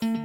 Joining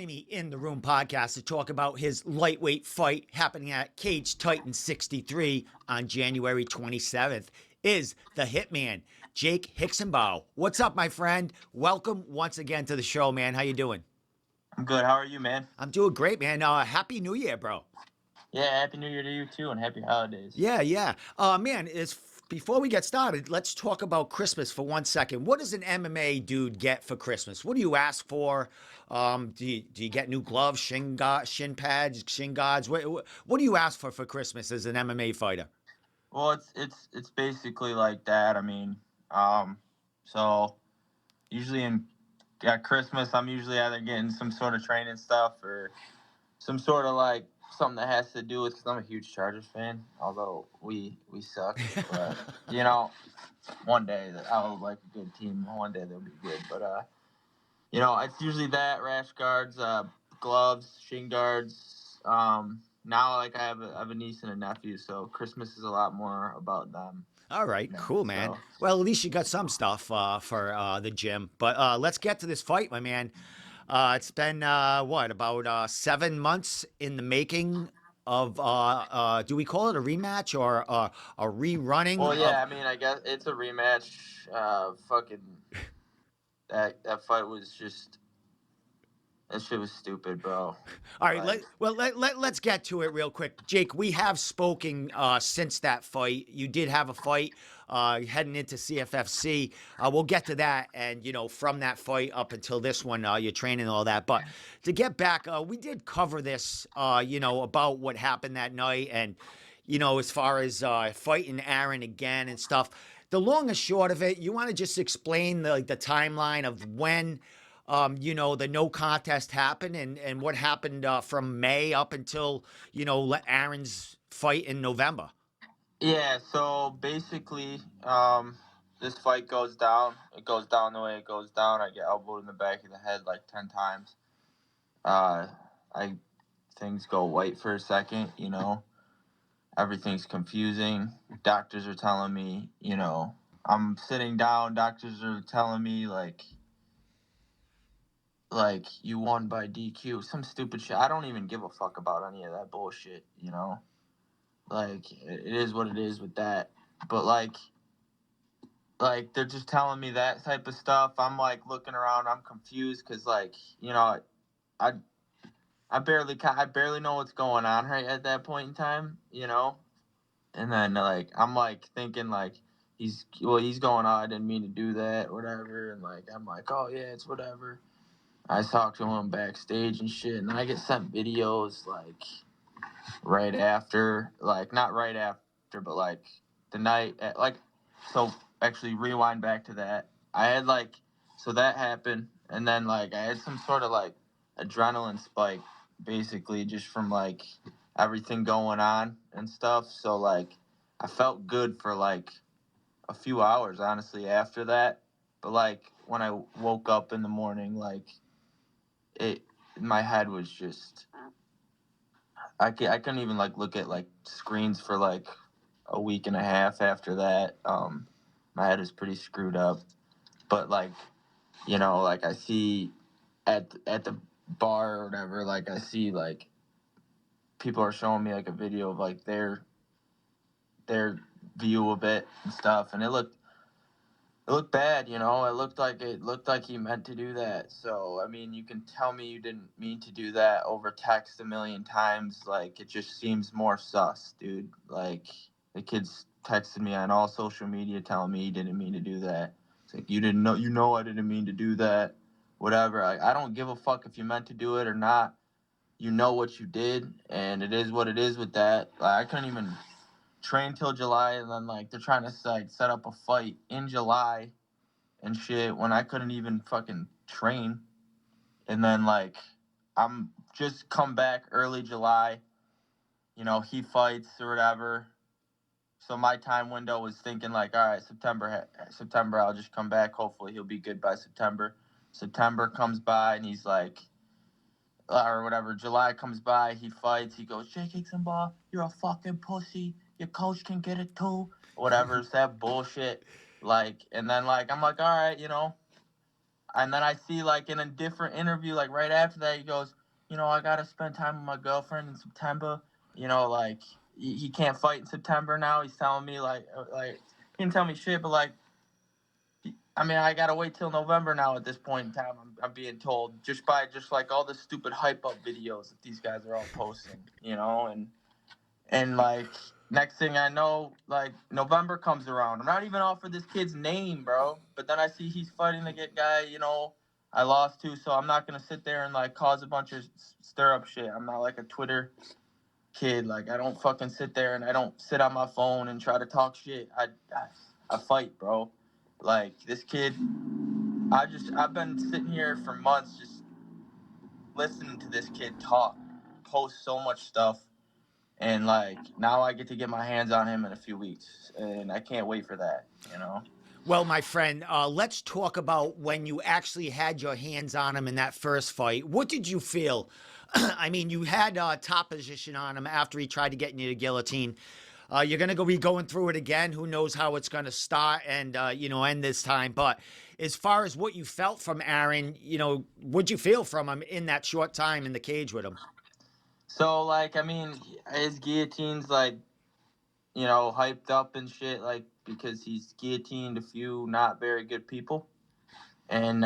me in the room podcast to talk about his lightweight fight happening at Cage Titan 63 on January 27th is the Hitman, Jake Hixenbaugh. What's up, my friend? Welcome once again to the show, man. How you doing? I'm good. How are you, man? I'm doing great, man. Happy New Year, bro. Yeah, Happy New Year to you too, and Happy Holidays. Yeah. Man, before we get started, let's talk about Christmas for 1 second. What does an MMA dude get for Christmas? What do you ask for? Do you get new gloves, shin pads, shin guards? What do you ask for Christmas as an MMA fighter? Well, it's basically like that. I mean, so usually at Christmas, I'm usually either getting some sort of training stuff or some sort of like something that has to do with, because I'm a huge Chargers fan. Although we suck, but you know, one day that I'll like a good team. One day they'll be good, but it's usually that rash guards, gloves, shin guards. Now like I have a niece and a nephew, so Christmas is a lot more about them. All right, Now, cool, man. so Well, at least you got some stuff for the gym. But let's get to this fight, my man. It's been about 7 months in the making of do we call it a rematch or a rerunning well, of? yeah, I mean, I guess it's a rematch. Fucking that fight was just that shit was stupid, bro. All right, Like, let's get to it real quick. Jake, we have spoken since that fight. You did have a fight heading into CFFC. We'll get to that, and from that fight up until this one, you're training and all that. But to get back, we did cover this, about what happened that night, and as far as fighting Aaron again and stuff. The long and short of it, you want to just explain the timeline of when the no contest happened and what happened from May up until, Aaron's fight in November. yeah, so basically, this fight goes down. It goes down the way it goes down. I get elbowed in the back of the head like 10 times. I Things go white for a second. Everything's confusing. Doctors are telling me, I'm sitting down. Doctors are telling me like you won by DQ, some stupid shit. I don't even give a fuck about any of that bullshit. Like it is what it is with that. But like they're just telling me that type of stuff. I'm like looking around. I'm confused because I I barely know what's going on right at that point in time. And then like I'm like thinking like he's going, oh, I didn't mean to do that, whatever. And like I'm like, oh yeah, it's whatever. I talked to him backstage and shit, and I get sent videos like right after, like not right after, but like the night at, like so. Actually, rewind back to that. I had like so that happened, and then like I had some sort of like adrenaline spike, basically just from like everything going on and stuff. So like I felt good for like a few hours, honestly, after that. But like when I woke up in the morning, like it, my head was just I couldn't even like look at like screens for like a week and a half after that. My head is pretty screwed up. But like like I see at the bar or whatever, like I see like people are showing me like a video of like their view of it and stuff, and it looked bad. It looked like he meant to do that. So I mean, you can tell me you didn't mean to do that over text a million times. Like it just seems more sus, dude. Like the kids texted me on all social media telling me he didn't mean to do that. It's like, you didn't know. I didn't mean to do that. Whatever. I don't give a fuck if you meant to do it or not. You know what you did, and it is what it is with that. Like, I couldn't even train till July, and then like they're trying to like set up a fight in July and shit when I couldn't even fucking train. And then like I'm just come back early July, he fights or whatever. So my time window was thinking like, all right, September, I'll just come back. Hopefully he'll be good by September. September comes by and he's like, or whatever. July comes by, he fights. He goes, Jake Hixenbaugh, you're a fucking pussy. Your coach can get it too. Whatever, it's that bullshit. Like, and then like I'm like, all right, you know. And then I see like in a different interview, like right after that, he goes, you know, I gotta spend time with my girlfriend in September. You know, like he can't fight in September now. He's telling me like he didn't tell me shit, but like I mean, I gotta wait till November now. At this point in time, I'm being told just by just like all the stupid hype up videos that these guys are all posting, you know, and like next thing I know, like November comes around. I'm not even offered this kid's name, bro. But then I see he's fighting the get guy, you know, I lost to, so I'm not gonna sit there and like cause a bunch of stir up shit. I'm not like a Twitter kid. Like I don't fucking sit there and I don't sit on my phone and try to talk shit. I fight, bro. Like this kid, I've been sitting here for months just listening to this kid talk, post so much stuff, and like now I get to get my hands on him in a few weeks, and I can't wait for that. You know. Well, my friend, let's talk about when you actually had your hands on him in that first fight. What did you feel? I mean, you had top position on him after he tried to get you to guillotine. You're gonna be going through it again. Who knows how it's gonna start and end this time? But as far as what you felt from Aaron, what'd you feel from him in that short time in the cage with him? So like, I mean, his guillotine's like, you know, hyped up and shit, like because he's guillotined a few not very good people, and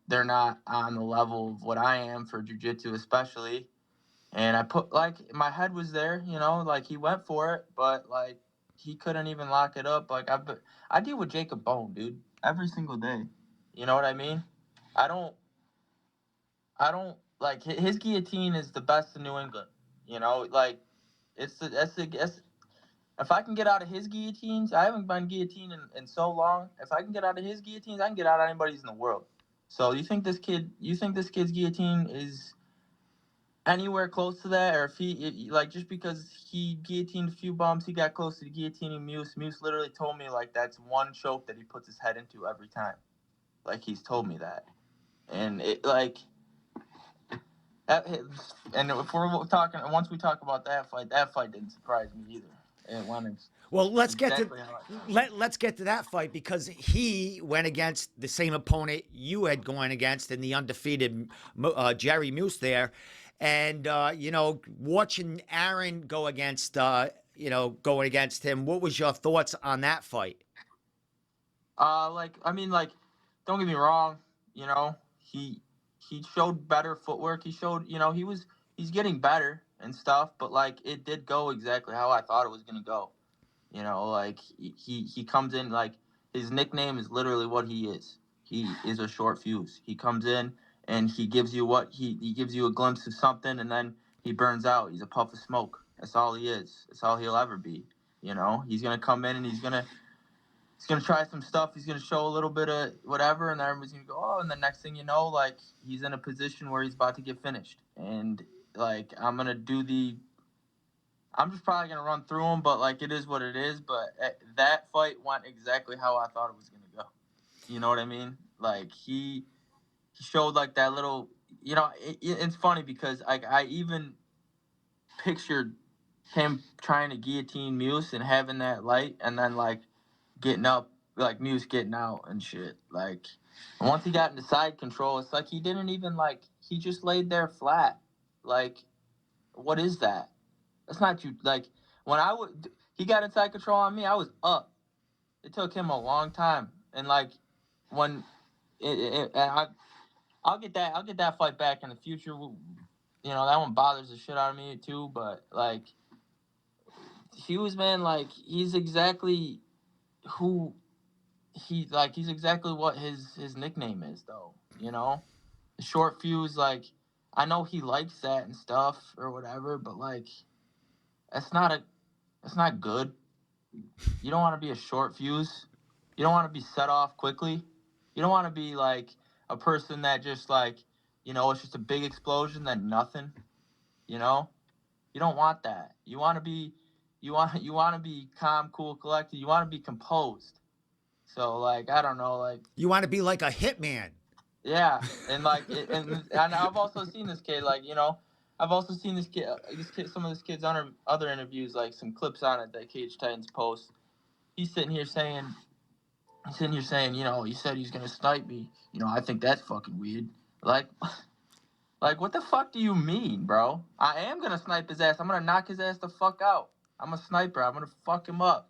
they're not on the level of what I am for jujitsu, especially. And I put like my head was there, you know, like he went for it, but like he couldn't even lock it up. Like I deal with Jacob Bone, dude, every single day. You know what I mean? I don't I don't like his guillotine is the best in New England. You know, like it's if I can get out of his guillotines, I haven't been guillotined in so long. If I can get out of his guillotines, I can get out of anybody's in the world. So you think this kid's guillotine is anywhere close to that, or if like just because he guillotined a few bumps, he got close to the guillotining Muse. Muse literally told me like that's one choke that he puts his head into every time. Like he's told me that, and it like that. And if we're talking, once we talk about that fight didn't surprise me either. It went Well, let's get to exactly how I thought. let's get to that fight because he went against the same opponent you had going against in the undefeated Jerry Muse there, and watching Aaron go against going against him. What was your thoughts on that fight? Like I mean, like, don't get me wrong. You know, he showed better footwork. He showed, you know, he's getting better and stuff. But like, it did go exactly how I thought it was gonna go. You know, like he comes in like his nickname is literally what he is. He is a short fuse. He comes in and he gives you he gives you a glimpse of something, and then he burns out. He's a puff of smoke. That's all he is. That's all he'll ever be. You know, he's gonna come in and he's gonna try some stuff. He's gonna show a little bit of whatever, and then everybody's gonna go, oh. And the next thing you know, like he's in a position where he's about to get finished, and like I'm just probably gonna run through them, but like it is what it is. But that fight went exactly how I thought it was gonna go. You know what I mean? Like he showed like that little. You know, it's funny because like I even pictured him trying to guillotine Muse and having that light, and then like getting up, like Muse getting out and shit. Like once he got into side control, it's like he didn't even like he just laid there flat. Like what is that? That's not you. Like when he got inside control on me, I was up. It took him a long time, and like when I'll get that fight back in the future. You know that one bothers the shit out of me too. But like Hughes, man, like he's exactly who he's exactly what his nickname is, though. You know, short fuse. Like I know he likes that and stuff or whatever, but like that's not a that's not good. You don't want to be a short fuse. You don't want to be set off quickly. You don't want to be like a person that just like, you know, it's just a big explosion then nothing. You know, you don't want that. You want to be calm, cool, collected. You want to be composed. So like I don't know, like You want to be like a hitman. Yeah, and like, and I've also seen this kid, like, I've also seen some of this kid's other interviews, like some clips on it that Cage Titans post. He's sitting here saying, he said he's gonna snipe me. I think that's fucking weird. Like, like, what the fuck do you mean, bro? I am gonna snipe his ass. I'm gonna knock his ass the fuck out. I'm a sniper. I'm gonna fuck him up.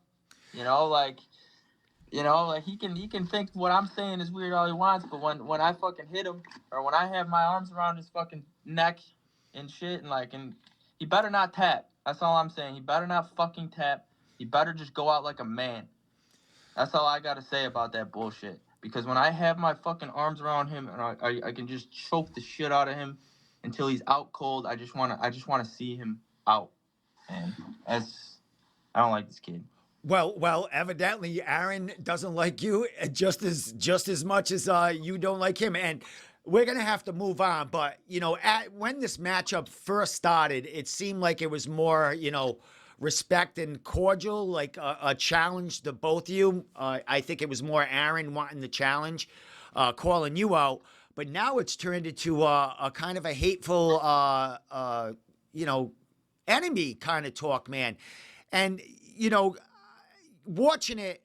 You know, like, like he can think what I'm saying is weird all he wants, but when I fucking hit him, or when I have my arms around his fucking neck and shit, and he better not tap. That's all I'm saying. He better not fucking tap. He better just go out like a man. That's all I gotta say about that bullshit. Because when I have my fucking arms around him and I can just choke the shit out of him until he's out cold. I just wanna see him out. And I don't like this kid. Well, evidently Aaron doesn't like you just as much as you don't like him, and we're gonna have to move on. But when this matchup first started, it seemed like it was more respect and cordial, like a challenge to both of you. I think it was more Aaron wanting the challenge, calling you out. But now it's turned into a kind of a hateful, you know, enemy kind of talk, man. And watching it,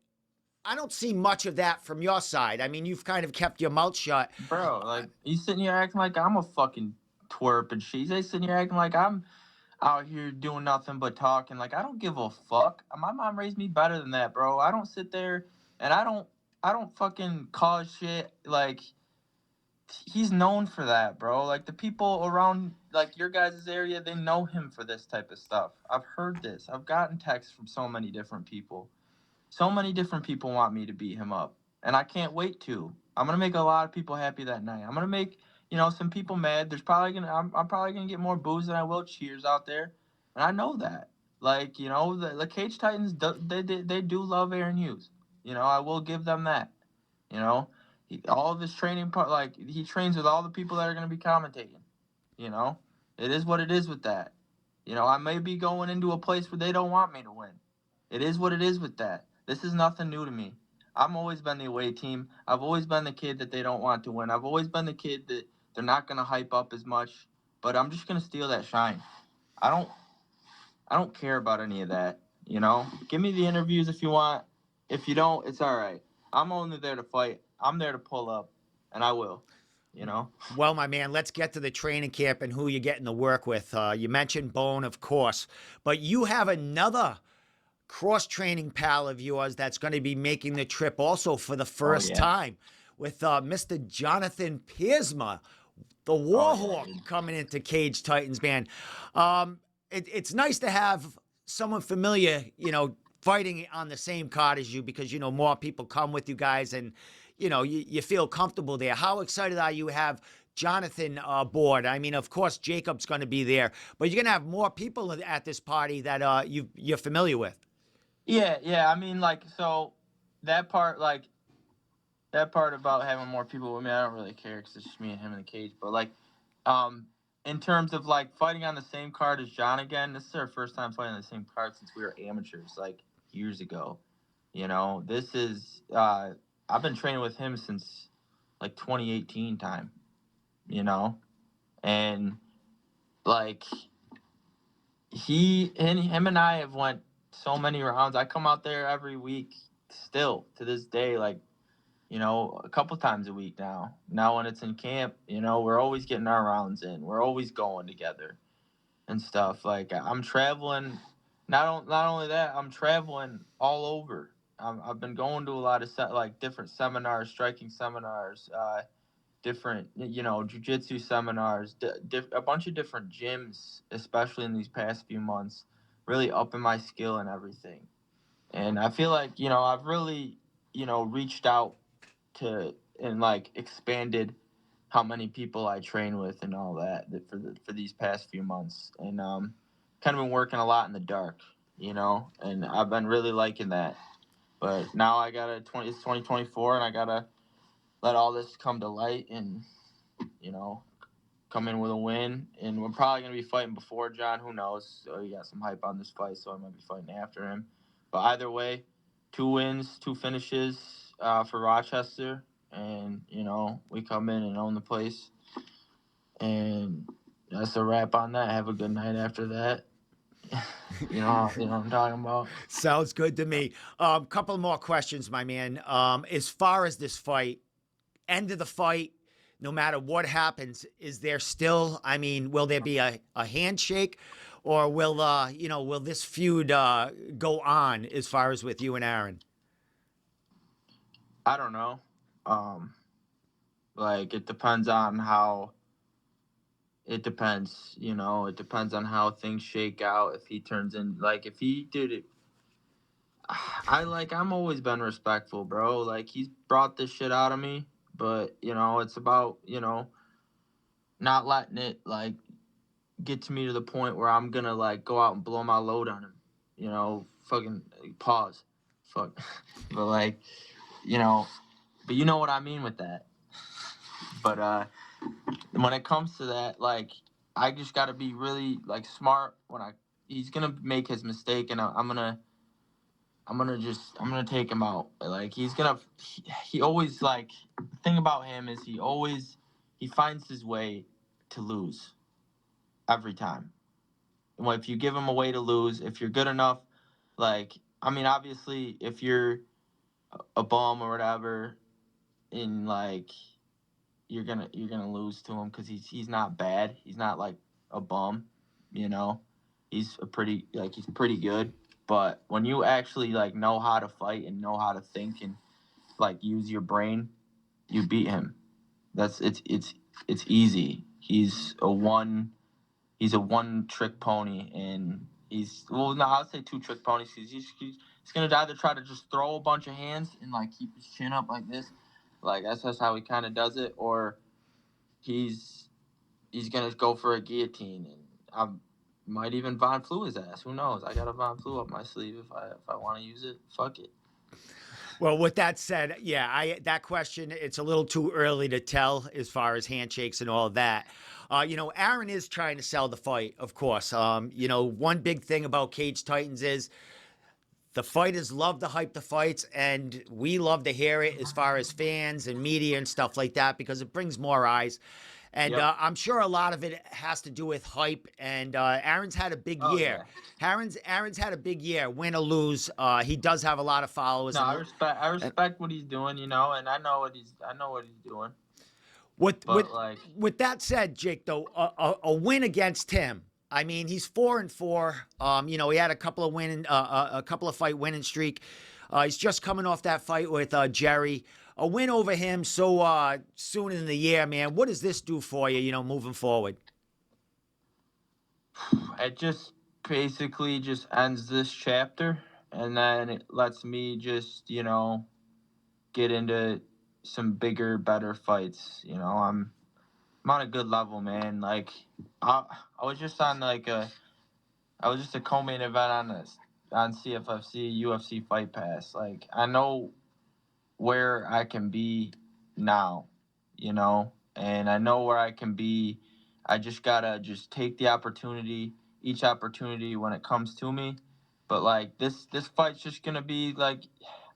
I don't see much of that from your side. I mean, you've kind of kept your mouth shut. Bro, like, he's sitting here acting like I'm a fucking twerp and shit. He's sitting here acting like I'm out here doing nothing but talking. Like, I don't give a fuck. My mom raised me better than that, bro. I don't sit there and I don't fucking cause shit. Like, he's known for that, bro. Like, the people around, like, your guys' area, they know him for this type of stuff. I've heard this. I've gotten texts from so many different people. So many different people want me to beat him up, and I can't wait to. I'm gonna make a lot of people happy that night. I'm gonna make some people mad. I'm probably gonna get more boos than I will cheers out there, and I know that. Like, the Cage Titans they do love Aaron Hughes. I will give them that. You know, all of his training part, like, he trains with all the people that are gonna be commentating. You know, it is what it is with that. I may be going into a place where they don't want me to win. It is what it is with that. This is nothing new to me. I've always been the away team. I've always been the kid that they don't want to win. I've always been the kid that they're not gonna hype up as much. But I'm just gonna steal that shine. I don't I don't care about any of that. Give me the interviews if you want. If you don't, it's all right. I'm only there to fight. I'm there to pull up, and I will. You know. Well, my man, let's get to the training camp and who you're getting to work with. You mentioned Bone, of course, but you have another cross training pal of yours that's going to be making the trip also for the Oh first yeah. time with Mr. Jonathan Piersma, the Oh yeah, Warhawk, dude. coming into Cage Titans, man. It's nice to have someone familiar, fighting on the same card as you because, more people come with you guys and, you feel comfortable there. How excited are you to have Jonathan aboard? I mean, of course, Jacob's going to be there, but you're going to have more people at this party that you're familiar with. Yeah, yeah. I mean, like, so that part, like, that part about having more people with me, I don't really care because it's just me and him in the cage. But, like, um, in terms of, like, fighting on the same card as John again, this is our first time fighting on the same card since we were amateurs, like, years ago. This is I've been training with him since like 2018 time. You know, and like him and I have went so many rounds. I come out there every week still to this day, like, a couple times a week now. Now when it's in camp, we're always getting our rounds in. We're always going together and stuff. Like, I'm traveling. Not only that, I'm traveling all over. I've been going to a lot of like different seminars, striking seminars, different jujitsu seminars, a bunch of different gyms, especially in these past few months, really upping my skill and everything. And I feel like I've really reached out to and like expanded how many people I train with and all that for these past few months, and kind of been working a lot in the dark, and I've been really liking that. But now it's 2024, and I gotta let all this come to light and you know come in with a win. And we're probably gonna be fighting before John. Who knows? So he got some hype on this fight, so I might be fighting after him. But either way, 2 wins, 2 finishes for Rochester. and we come in and own the place, and that's a wrap on that. Have a good night after that. You know what I'm talking about. Sounds good to me. Couple more questions, my man. As far as this fight, end of the fight, no matter what happens, is there still? I mean, will there be a handshake, or will this feud go on as far as with you and Aaron? I don't know. Um, like it depends on how. It depends, It depends on how things shake out. If he turns in, like, if he did it, I'm always been respectful, bro. Like he's brought this shit out of me, but it's about not letting it like get to me to the point where I'm gonna like go out and blow my load on him. Fucking pause, fuck, but like you know, but you know what I mean with that. But when it comes to that, like I just gotta be really like smart when he's gonna make his mistake, and I'm gonna take him out. Like he always like the thing about him is he finds his way to lose every time. Well, if you give him a way to lose, if you're good enough, like I mean, obviously, if you're a bum or whatever, in like you're gonna lose to him because he's not bad. He's not like a bum, you know. He's pretty good. But when you actually like know how to fight and know how to think and like use your brain, you beat him. It's easy. He's a one trick pony, and no, I'll say two trick ponies. He's gonna either try to just throw a bunch of hands and like keep his chin up like this, like that's how he kind of does it, or he's he's gonna go for a guillotine, and I might even Von Flu his ass. Who knows? I got a Von Flu up my sleeve if I want to use it. Fuck it. Well, with that said, yeah, that question, it's a little too early to tell as far as handshakes and all of that. Aaron is trying to sell the fight, of course. One big thing about Cage Titans is the fighters love to hype the fights, and we love to hear it as far as fans and media and stuff like that because it brings more eyes. And Yep. I'm sure a lot of it has to do with hype. And Aaron's had a big Oh year. yeah. Aaron's had a big year, win or lose. He does have a lot of followers. No, I And, respect I and respect what he's doing, and I know what he's doing. with with But like, with that said, Jake, though, a win against him. I mean, he's 4-4. He had a couple of fight winning streak. He's just coming off that fight with Jerry. A win over him so soon in the year, man. What does this do for you? Moving forward. it just basically just ends this chapter, and then it lets me just get into some bigger, better fights. I'm on a good level, man. Like I I was just on like I was just a co-main event on CFFC UFC Fight Pass. Like I know where I can be now, and I know where I can be. I just gotta just take the opportunity, each opportunity when it comes to me. But like this fight's just gonna be like,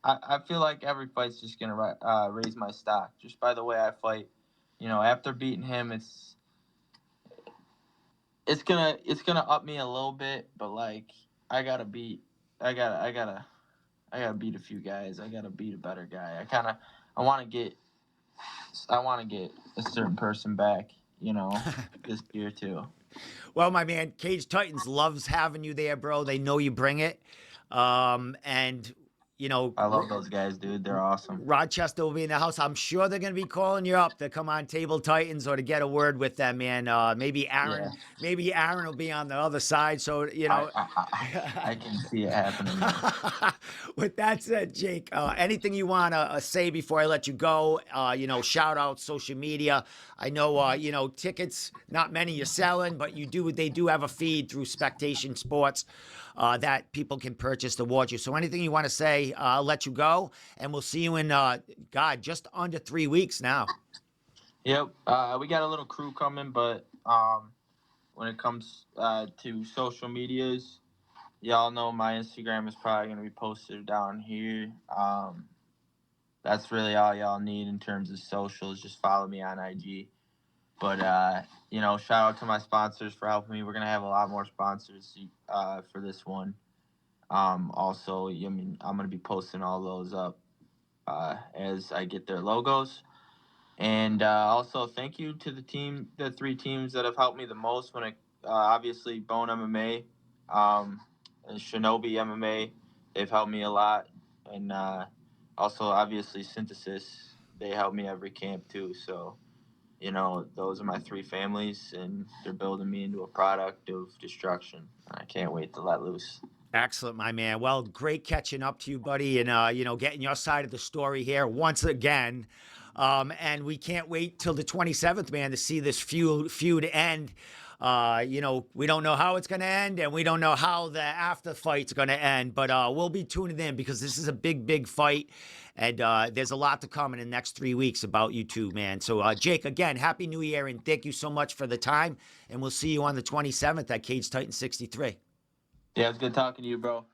I feel like every fight's just gonna raise my stock just by the way I fight. After beating him, it's gonna up me a little bit, but like I gotta beat, I gotta I gotta I gotta beat a few guys. I gotta beat a better guy. I want to get I want to get a certain person back, this year too. Well, my man, Cage Titans loves having you there, bro. They know you bring it. And, you know, I love those guys, dude. They're awesome. Rochester will be in the house. I'm sure they're going to be calling you up to come on Table Titans or to get a word with them, man. Yeah, Maybe Aaron will be on the other side. So, I I, I can see it happening, man. With that said, Jake, anything you want to say before I let you go? Shout out social media. I know, tickets, not many you're selling, but they do have a feed through Spectation Sports that people can purchase to watch you. So anything you want to say, I'll let you go, and we'll see you in, just under 3 weeks now. Yep. We got a little crew coming, but when it comes to social medias, y'all know my Instagram is probably gonna be posted down here. that's really all y'all need in terms of socials. Just follow me on IG. But you know, shout out to my sponsors for helping me. We're gonna have a lot more sponsors for this one. Also, I mean, I'm gonna be posting all those up as I get their logos. And also, thank you to the 3 teams that have helped me the most. When obviously Bone MMA, and Shinobi MMA, they've helped me a lot, and also obviously Synthesis, they help me every camp too. So you know, those are my 3 families, and they're building me into a product of destruction. I can't wait to let loose. Excellent, my man. Well, great catching up to you, buddy, and you know, getting your side of the story here once again. And we can't wait till the 27th, man, to see this feud end. You know, we don't know how it's going to end, and we don't know how the after fight's going to end, but we'll be tuning in because this is a big, big fight, and there's a lot to come in the next 3 weeks about you two, man. So, Jake, again, Happy New Year, and thank you so much for the time, and we'll see you on the 27th at Cage Titan 63. Yeah, it's good talking to you, bro.